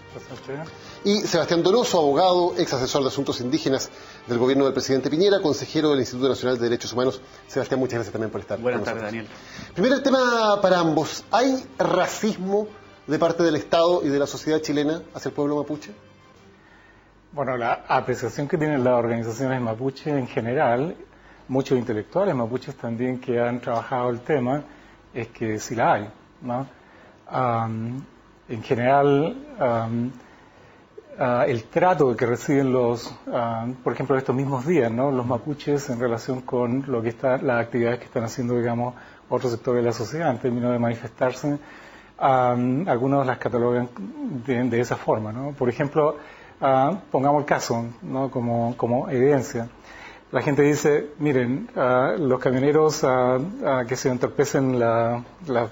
Gracias. Y Sebastián Donoso, abogado, ex asesor de Asuntos Indígenas del gobierno del presidente Piñera, consejero del Instituto Nacional de Derechos Humanos. Sebastián, muchas gracias también por estar con nosotros. Buenas tardes, Daniel. Primero el tema para ambos. ¿Hay racismo de parte del Estado y de la sociedad chilena hacia el pueblo mapuche? Bueno, la apreciación que tienen las organizaciones mapuche en general, muchos intelectuales mapuches también que han trabajado el tema, es que sí la hay, ¿no? En general, el trato que reciben por ejemplo, estos mismos días, ¿no? Los mapuches en relación con las actividades que están haciendo, digamos, otros sectores de la sociedad en términos de manifestarse, algunos las catalogan de esa forma, ¿no? Por ejemplo, pongamos el caso, ¿no? como evidencia. La gente dice, miren, los camioneros que se entorpecen las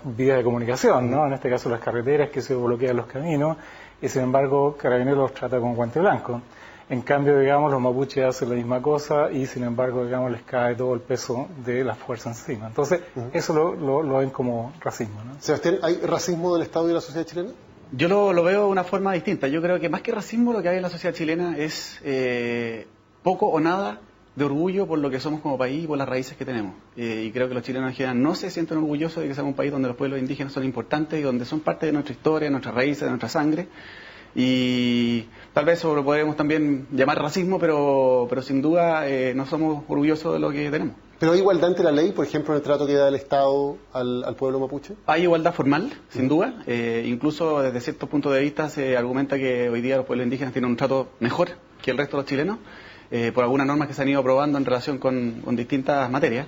vías de comunicación, ¿no? En este caso las carreteras, que se bloquean los caminos, y sin embargo Carabineros los trata con guante blanco. En cambio, digamos, los mapuches hacen la misma cosa y sin embargo, digamos, les cae todo el peso de la fuerza encima. Entonces, eso lo ven como racismo, ¿no? Sebastián, ¿hay racismo del Estado y de la sociedad chilena? Yo lo veo de una forma distinta. Yo creo que más que racismo, lo que hay en la sociedad chilena es poco o nada de orgullo por lo que somos como país y por las raíces que tenemos. Y creo que los chilenos en general no se sienten orgullosos de que seamos un país donde los pueblos indígenas son importantes y donde son parte de nuestra historia, de nuestras raíces, de nuestra sangre. Y tal vez eso lo podemos también llamar racismo, pero sin duda no somos orgullosos de lo que tenemos. ¿Pero hay igualdad ante la ley, por ejemplo, en el trato que da el Estado al pueblo mapuche? Hay igualdad formal, sin duda. Incluso desde ciertos puntos de vista se argumenta que hoy día los pueblos indígenas tienen un trato mejor que el resto de los chilenos, por algunas normas que se han ido aprobando en relación con distintas materias.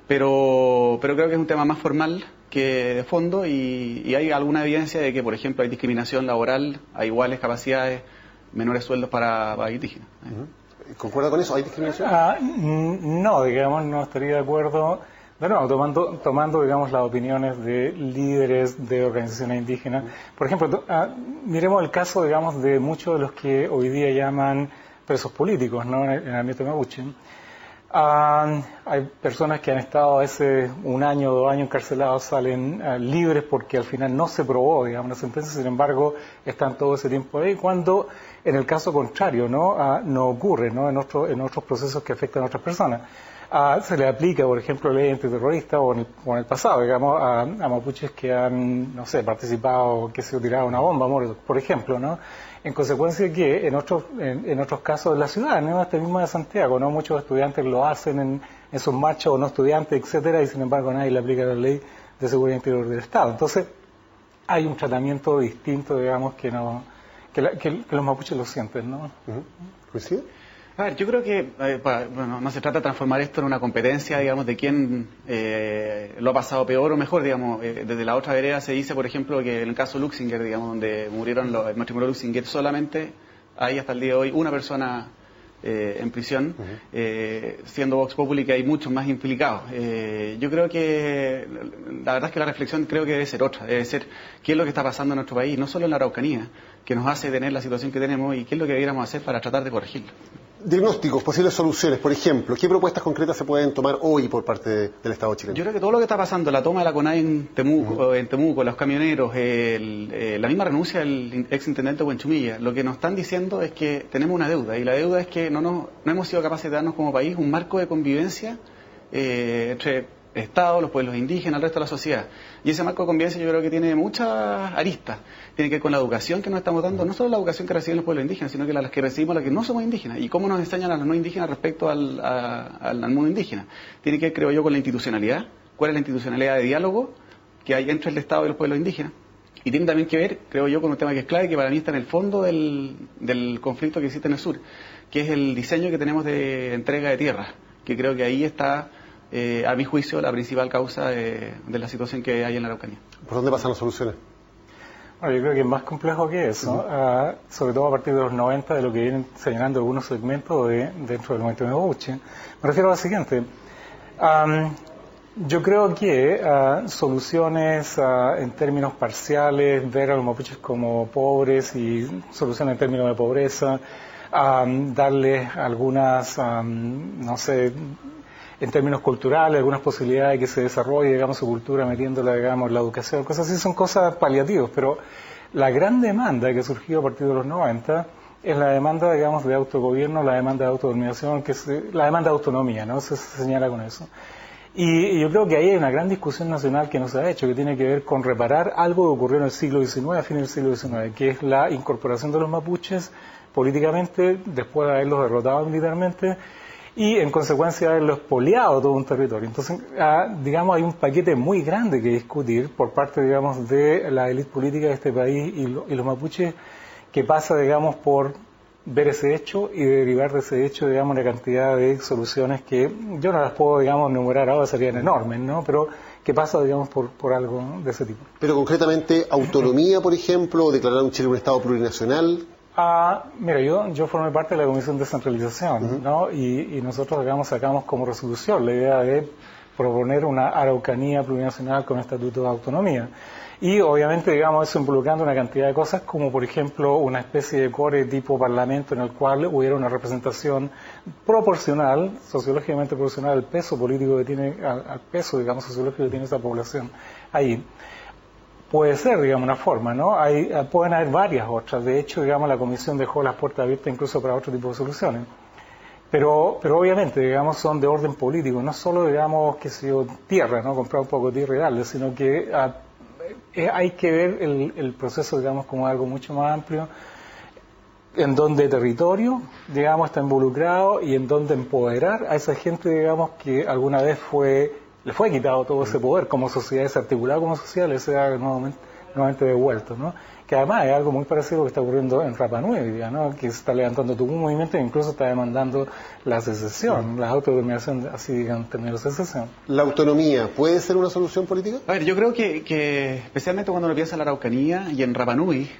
Pero creo que es un tema más formal que de fondo y hay alguna evidencia de que, por ejemplo, hay discriminación laboral, hay iguales capacidades, menores sueldos para indígenas. ¿Concuerda con eso? ¿Hay discriminación? No, digamos, no estaría de acuerdo. Bueno, tomando, digamos, las opiniones de líderes de organizaciones indígenas. Por ejemplo, miremos el caso, digamos, de muchos de los que hoy día llaman presos políticos, ¿no? En el ambiente mapuche. Hay personas que han estado hace 1 año o 2 años encarcelados, salen libres porque al final no se probó, digamos, una sentencia, sin embargo, están todo ese tiempo ahí, cuando en el caso contrario, no ocurre, ¿no? En otros procesos que afectan a otras personas. Se le aplica, por ejemplo, ley antiterrorista o en el pasado, digamos, a mapuches que han, no sé, participado, que se tirado una bomba, por ejemplo, ¿no? En consecuencia que en otros casos de la ciudad, ¿no? Esta misma de Santiago, ¿no? Muchos estudiantes lo hacen en sus marchas o no estudiantes, etcétera, y sin embargo nadie le aplica la ley de seguridad interior del Estado. Entonces, hay un tratamiento distinto, digamos, que los mapuches lo sienten, ¿no? ¿Coincide? A ver, yo creo que no se trata de transformar esto en una competencia, digamos, de quién lo ha pasado peor o mejor, digamos. Desde la otra vereda se dice, por ejemplo, que en el caso Luxinger, digamos, donde murieron el matrimonio Luxinger, solamente hay hasta el día de hoy una persona en prisión, siendo Vox Populi que hay muchos más implicados. Yo creo que la verdad es que la reflexión creo que debe ser otra, debe ser qué es lo que está pasando en nuestro país, no solo en la Araucanía, que nos hace tener la situación que tenemos y qué es lo que debiéramos hacer para tratar de corregirlo. Diagnósticos, posibles soluciones, por ejemplo, ¿qué propuestas concretas se pueden tomar hoy por parte del Estado chileno? Yo creo que todo lo que está pasando, la toma de la CONAI en Temuco, los camioneros, la misma renuncia del exintendente Huenchumilla, lo que nos están diciendo es que tenemos una deuda, y la deuda es que no hemos sido capaces de darnos como país un marco de convivencia entre Estado, los pueblos indígenas, el resto de la sociedad. Y ese marco de convivencia yo creo que tiene muchas aristas. Tiene que ver con la educación que nos estamos dando, no solo la educación que reciben los pueblos indígenas, sino que las que recibimos las que no somos indígenas. Y cómo nos enseñan a los no indígenas respecto al mundo indígena. Tiene que ver, creo yo, con la institucionalidad. ¿Cuál es la institucionalidad de diálogo que hay entre el Estado y los pueblos indígenas? Y tiene también que ver, creo yo, con un tema que es clave, que para mí está en el fondo del conflicto que existe en el sur, que es el diseño que tenemos de entrega de tierras, que creo que ahí está, a mi juicio, la principal causa de la situación que hay en la Araucanía. ¿Por dónde pasan las soluciones? Bueno, yo creo que es más complejo que eso, sobre todo a partir de los 90, de lo que vienen señalando algunos segmentos dentro del movimiento mapuche. Me refiero a lo siguiente. Yo creo que soluciones en términos parciales, ver a los mapuches como pobres y soluciones en términos de pobreza, darles algunas, no sé, en términos culturales, algunas posibilidades de que se desarrolle, digamos, su cultura metiéndola, digamos, en la educación, cosas así, son cosas paliativas, pero la gran demanda que ha surgido a partir de los 90 es la demanda, digamos, de autogobierno, la demanda de autodeterminación, la demanda de autonomía, ¿no? Se señala con eso. Y yo creo que ahí hay una gran discusión nacional que no se ha hecho, que tiene que ver con reparar algo que ocurrió en el siglo XIX, a fines del siglo XIX, que es la incorporación de los mapuches políticamente, después de haberlos derrotado militarmente, y en consecuencia haberlos expoliado todo un territorio. Entonces, digamos, hay un paquete muy grande que discutir por parte, digamos, de la élite política de este país y los mapuches, que pasa, digamos, por ver ese hecho y derivar de ese hecho, digamos, una cantidad de soluciones que yo no las puedo, digamos, enumerar ahora, serían enormes, ¿no? Pero que pasa, digamos, por algo de ese tipo. Pero concretamente, autonomía, por ejemplo, o declarar un Chile un Estado plurinacional. Mira, yo formé parte de la Comisión de Descentralización, ¿no? Y nosotros, digamos, sacamos como resolución la idea de proponer una Araucanía plurinacional con estatuto de autonomía. Y obviamente, digamos, eso involucrando una cantidad de cosas como, por ejemplo, una especie de core tipo parlamento en el cual hubiera una representación proporcional, sociológicamente proporcional al peso político que tiene, al peso, digamos, sociológico que tiene esa población ahí. Puede ser, digamos, una forma, ¿no? Pueden haber varias otras. De hecho, digamos, la Comisión dejó las puertas abiertas incluso para otro tipo de soluciones. Pero obviamente, digamos, son de orden político, no solo, digamos, que sea tierra, ¿no? Comprar un poco de tierra y darle, sino que hay que ver el proceso, digamos, como algo mucho más amplio, en donde territorio, digamos, está involucrado y en donde empoderar a esa gente, digamos, que alguna vez le fue quitado todo ese poder como sociedad, desarticulado como sociedad, le sea nuevamente devuelto, ¿no? Que además es algo muy parecido a lo que está ocurriendo en Rapa Nui, ¿no? Que se está levantando todo un movimiento e incluso está demandando la secesión, la autodeterminación, así digamos, en términos de secesión. ¿La autonomía puede ser una solución política? A ver, yo creo que especialmente cuando uno piensa en la Araucanía y en Rapa Nui,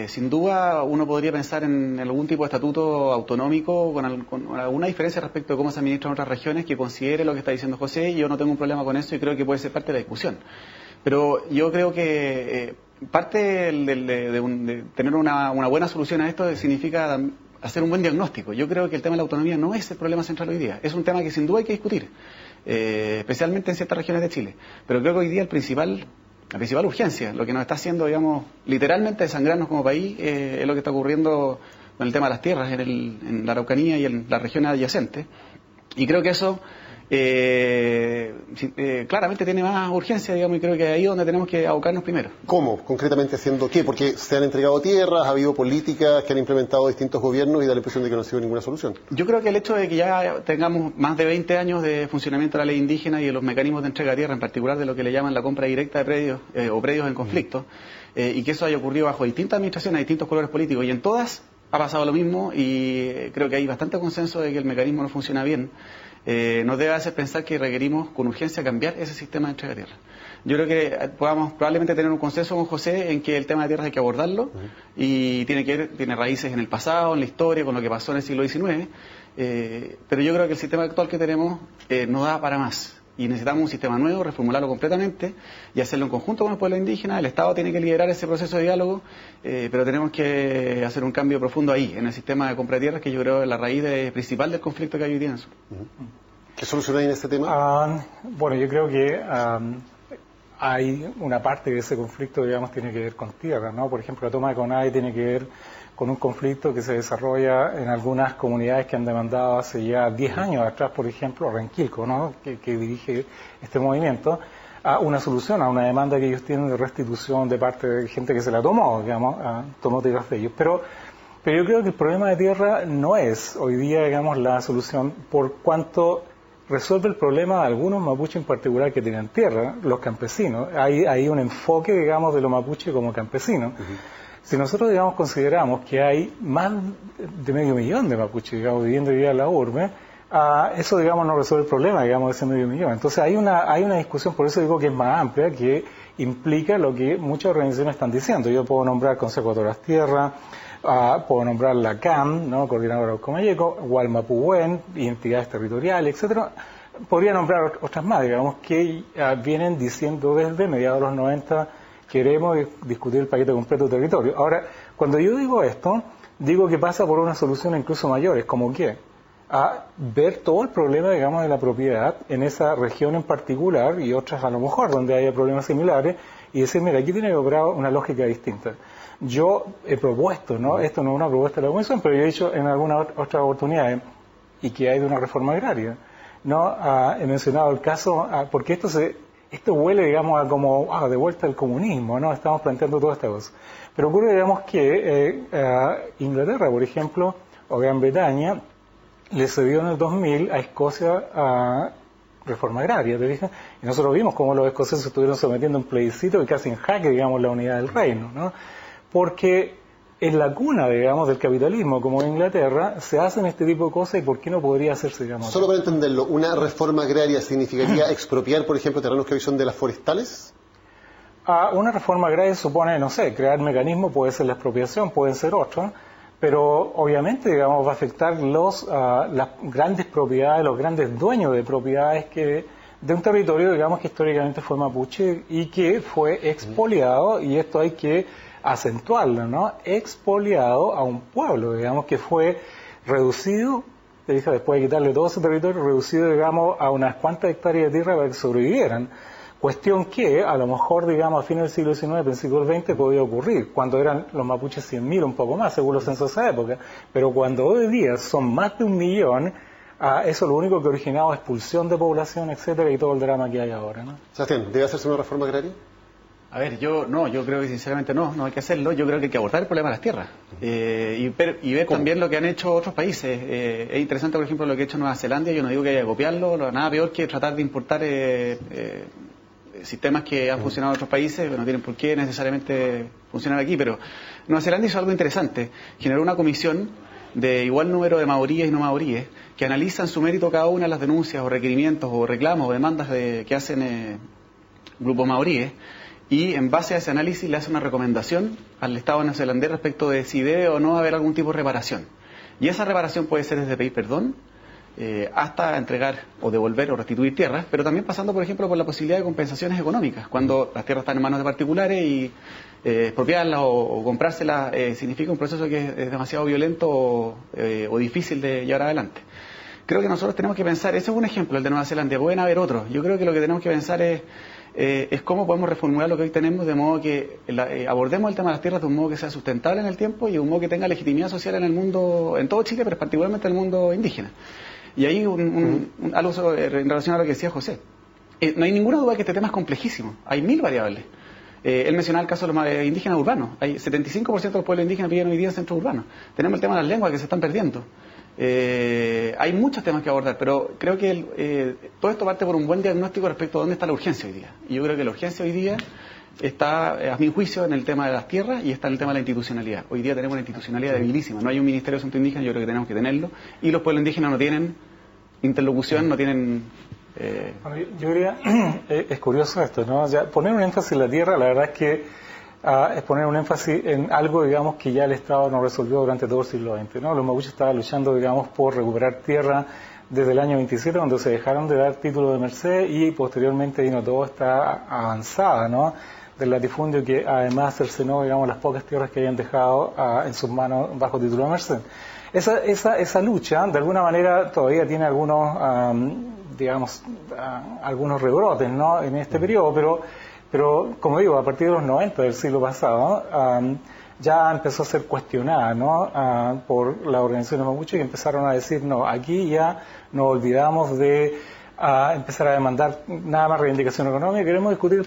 sin duda uno podría pensar en algún tipo de estatuto autonómico con alguna diferencia respecto de cómo se administran otras regiones que considere lo que está diciendo José, y yo no tengo un problema con eso y creo que puede ser parte de la discusión. Pero yo creo que parte de tener una buena solución a esto significa hacer un buen diagnóstico. Yo creo que el tema de la autonomía no es el problema central hoy día. Es un tema que sin duda hay que discutir, especialmente en ciertas regiones de Chile. Pero creo que hoy día la principal urgencia, lo que nos está haciendo, digamos, literalmente desangrarnos como país, es lo que está ocurriendo con el tema de las tierras en la Araucanía y en las regiones adyacentes. Y creo que eso claramente tiene más urgencia, digamos, y creo que ahí es donde tenemos que abocarnos primero. ¿Cómo? ¿Concretamente haciendo qué? Porque se han entregado tierras, ha habido políticas que han implementado distintos gobiernos y da la impresión de que no ha sido ninguna solución. Yo creo que el hecho de que ya tengamos más de 20 años de funcionamiento de la ley indígena y de los mecanismos de entrega de tierra, en particular de lo que le llaman la compra directa de predios o predios en conflicto, y que eso haya ocurrido bajo distintas administraciones, distintos colores políticos, y en todas ha pasado lo mismo, y creo que hay bastante consenso de que el mecanismo no funciona bien. Nos debe hacer pensar que requerimos con urgencia cambiar ese sistema de entrega de tierra. Yo creo que podamos probablemente tener un consenso con José en que el tema de tierras hay que abordarlo, y tiene raíces en el pasado, en la historia, con lo que pasó en el siglo XIX, pero yo creo que el sistema actual que tenemos no da para más. Y necesitamos un sistema nuevo, reformularlo completamente y hacerlo en conjunto con el pueblo indígena. El Estado tiene que liderar ese proceso de diálogo, pero tenemos que hacer un cambio profundo ahí, en el sistema de compra de tierras, que yo creo es la raíz principal del conflicto que hay hoy día en eso. ¿Qué solucionáis en este tema? Bueno, yo creo que hay una parte de ese conflicto, digamos, tiene que ver con tierra, ¿no? Por ejemplo, la toma de Conai tiene que ver con un conflicto que se desarrolla en algunas comunidades que han demandado hace ya 10 años atrás, por ejemplo, Renquilco, ¿no? que dirige este movimiento, a una solución a una demanda que ellos tienen de restitución de parte de gente que se la tomó, digamos, tomó tierras de ellos. Pero yo creo que el problema de tierra no es hoy día, digamos, la solución, por cuanto resuelve el problema de algunos mapuches en particular que tienen tierra, los campesinos. Hay un enfoque, digamos, de los mapuches como campesinos. Si nosotros, digamos, consideramos que hay más de 500.000 de mapuches, digamos, viviendo hoy día en la urbe, eso, digamos, no resuelve el problema, digamos, de ese 500.000. Entonces hay una discusión, por eso digo que es más amplia, que implica lo que muchas organizaciones están diciendo. Yo puedo nombrar Consejo de las Tierras, puedo nombrar la CAM, ¿no? Coordinadora de Comayeco, Gualmapuhuen, y entidades territoriales, etcétera. podría nombrar otras más, digamos, que vienen diciendo desde mediados de los 90 queremos discutir el paquete completo de territorio. Ahora, cuando yo digo esto, digo que pasa por una solución incluso mayores, como que a ver todo el problema, digamos, de la propiedad en esa región en particular y otras a lo mejor donde haya problemas similares y decir, mira, aquí tiene que operar una lógica distinta. Yo he propuesto, ¿no? Esto no es una propuesta de la Comisión, pero yo he dicho en algunas otras oportunidades y que hay de una reforma agraria, ¿no? He mencionado el caso, porque esto huele, digamos, a como de vuelta al comunismo, ¿no? Estamos planteando toda esta cosa. Pero ocurre, digamos, que Inglaterra, por ejemplo, o Gran Bretaña, le cedió en el 2000 a Escocia a reforma agraria, ¿te fijas? Y nosotros vimos cómo los escoceses estuvieron sometiendo un plebiscito y casi en jaque, digamos, la unidad del reino, ¿no? Porque en la cuna, digamos, del capitalismo, como en Inglaterra, se hacen este tipo de cosas y ¿por qué no podría hacerse, digamos? Solo para entenderlo, ¿una reforma agraria significaría expropiar, por ejemplo, terrenos que hoy son de las forestales? Una reforma agraria supone, no sé, crear mecanismos, puede ser la expropiación, pueden ser otros, pero obviamente, digamos, va a afectar las grandes propiedades, los grandes dueños de propiedades de un territorio, digamos, que históricamente fue mapuche y que fue expoliado, y esto hay que acentuarlo, ¿no? Expoliado a un pueblo, digamos, que fue reducido, después de quitarle todo ese territorio, reducido, digamos, a unas cuantas hectáreas de tierra para que sobrevivieran. Cuestión que, a lo mejor, digamos, a fines del siglo XIX, principios del XX, podía ocurrir, cuando eran los mapuches 100.000, un poco más, según los censos de esa época. Pero cuando hoy día son más de 1 millón, eso lo único que ha originado expulsión de población, etcétera, y todo el drama que hay ahora, ¿no? Sebastián, ¿debe hacerse una reforma agraria? A ver, yo creo que sinceramente no hay que hacerlo. Yo creo que hay que abordar el problema de las tierras y ver también lo que han hecho otros países. Es interesante, por ejemplo, lo que ha hecho Nueva Zelanda. Yo no digo que haya que copiarlo, nada peor que tratar de importar sistemas que han funcionado en otros países, que no tienen por qué necesariamente funcionar aquí, pero Nueva Zelanda hizo algo interesante. Generó una comisión de igual número de maoríes y no maoríes que analizan su mérito cada una de las denuncias o requerimientos o reclamos o demandas que hacen grupos maoríes, y en base a ese análisis le hace una recomendación al Estado neozelandés respecto de si debe o no haber algún tipo de reparación. Y esa reparación puede ser desde pedir perdón hasta entregar o devolver o restituir tierras, pero también pasando, por ejemplo, por la posibilidad de compensaciones económicas. Cuando las tierras están en manos de particulares y expropiarlas o comprárselas significa un proceso que es demasiado violento o difícil de llevar adelante. Creo que nosotros tenemos que pensar, ese es un ejemplo, el de Nueva Zelanda, pueden haber otros. Yo creo que lo que tenemos que pensar es cómo podemos reformular lo que hoy tenemos de modo que abordemos el tema de las tierras de un modo que sea sustentable en el tiempo y de un modo que tenga legitimidad social en el mundo, en todo Chile, pero particularmente en el mundo indígena. Y ahí algo en relación a lo que decía José. No hay ninguna duda que este tema es complejísimo, hay 1000 variables. Él mencionaba el caso de los indígenas urbanos. Hay 75% de los pueblos indígenas viven hoy día en centros urbanos. Tenemos el tema de las lenguas que se están perdiendo. Hay muchos temas que abordar, pero creo que todo esto parte por un buen diagnóstico respecto a dónde está la urgencia hoy día. Y yo creo que la urgencia hoy día está, a mi juicio, en el tema de las tierras y está en el tema de la institucionalidad. Hoy día tenemos una institucionalidad debilísima. No hay un Ministerio de Asuntos Indígenas, yo creo que tenemos que tenerlo. Y los pueblos indígenas no tienen interlocución, no tienen... Yo diría, es curioso esto, ¿no? Ya, poner un énfasis en la tierra, la verdad es que es poner un énfasis en algo, digamos, que ya el Estado no resolvió durante todo el siglo XX, ¿no? Los mapuches estaban luchando, digamos, por recuperar tierra desde el año 27, cuando se dejaron de dar título de merced, y posteriormente vino toda esta avanzada, ¿no?, del latifundio, que además cercenó, digamos, las pocas tierras que habían dejado en sus manos bajo título de merced. Esa lucha, de alguna manera, todavía tiene algunos, digamos, algunos rebrotes, ¿no?, en este periodo, pero como digo, a partir de los 90 del siglo pasado, ya empezó a ser cuestionada, ¿no?, por las organizaciones mapuche, que empezaron a decir, no, aquí ya nos olvidamos de empezar a demandar nada más reivindicación económica, queremos discutir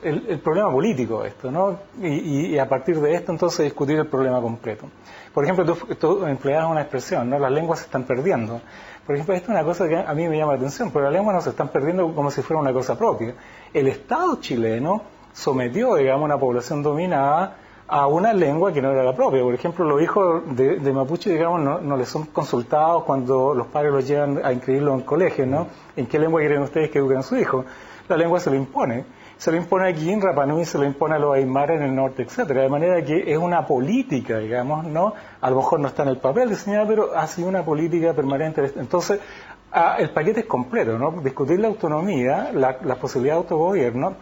el problema político de esto, ¿no?, y a partir de esto entonces discutir el problema completo. Por ejemplo, tú empleabas una expresión, ¿no?, las lenguas se están perdiendo. Por ejemplo, esto es una cosa que a mí me llama la atención, pero las lenguas no se están perdiendo como si fuera una cosa propia. El Estado chileno sometió, digamos, una población dominada a una lengua que no era la propia. Por ejemplo, los hijos de mapuche, digamos, no les son consultados cuando los padres los llevan a inscribirlos en colegios, ¿no? ¿En qué lengua quieren ustedes que eduquen a su hijo? La lengua se lo impone. Se lo impone aquí en Rapa Nui, se lo impone a los aymaras en el norte, etcétera. De manera que es una política, digamos, ¿no? A lo mejor no está en el papel diseñada, pero ha sido una política permanente. Entonces, El paquete es completo, ¿no? Discutir la autonomía, la posibilidad de autogobierno,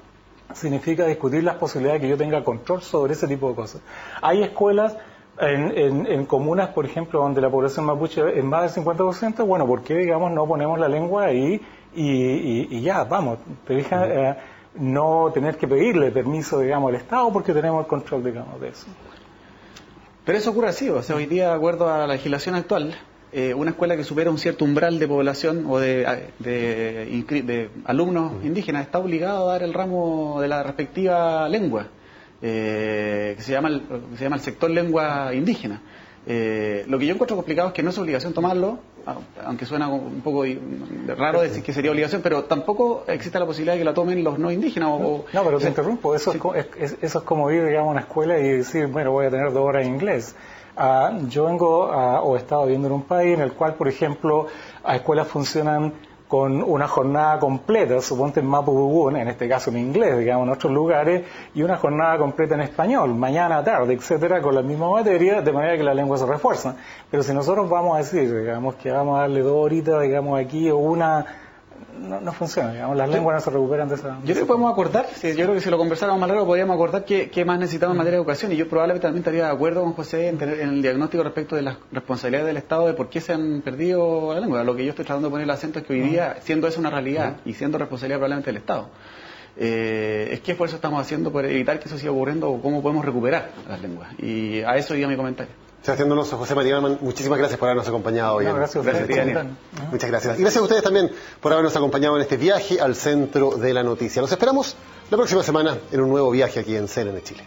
significa discutir las posibilidades de que yo tenga control sobre ese tipo de cosas. Hay escuelas en comunas, por ejemplo, donde la población mapuche es más del 50%, bueno, ¿por qué, digamos, no ponemos la lengua ahí y ya, vamos, no tener que pedirle permiso, digamos, al Estado porque tenemos el control, digamos, de eso? Pero eso ocurre así, o sea, hoy día, de acuerdo a la legislación actual, una escuela que supera un cierto umbral de población o de alumnos indígenas está obligado a dar el ramo de la respectiva lengua, que se llama el sector lengua indígena. Lo que yo encuentro complicado es que no es obligación tomarlo, aunque suena un poco raro decir que sería obligación, pero tampoco existe la posibilidad de que la tomen los no indígenas. No, pero te interrumpo, eso es como ir, digamos, a una escuela y decir, bueno, voy a tener 2 horas de inglés. Yo he estado viviendo en un país en el cual, por ejemplo, escuelas funcionan con una jornada completa, suponte en Mapudungun, en este caso en inglés, digamos, en otros lugares, y una jornada completa en español, mañana, tarde, etcétera, con la misma materia, de manera que la lengua se refuerza. Pero si nosotros vamos a decir, digamos, que vamos a darle 2 horitas, digamos, aquí, o una, no funciona, digamos, las lenguas no se recuperan de esa... Yo creo que podemos acordar, yo creo que si lo conversáramos más largo podríamos acordar qué más necesitamos en materia de educación, y yo probablemente también estaría de acuerdo con José en el diagnóstico respecto de las responsabilidades del Estado de por qué se han perdido la lengua. Lo que yo estoy tratando de poner el acento es que hoy día, siendo eso una realidad y siendo responsabilidad probablemente del Estado, es qué esfuerzo estamos haciendo por evitar que eso siga ocurriendo o cómo podemos recuperar las lenguas. Y a eso iba mi comentario. Sebastián Donoso, José María Mann, muchísimas gracias por habernos acompañado hoy. Gracias a ustedes. Muchas gracias. Y gracias a ustedes también por habernos acompañado en este viaje al centro de la noticia. Los esperamos la próxima semana en un nuevo viaje aquí en CNN Chile.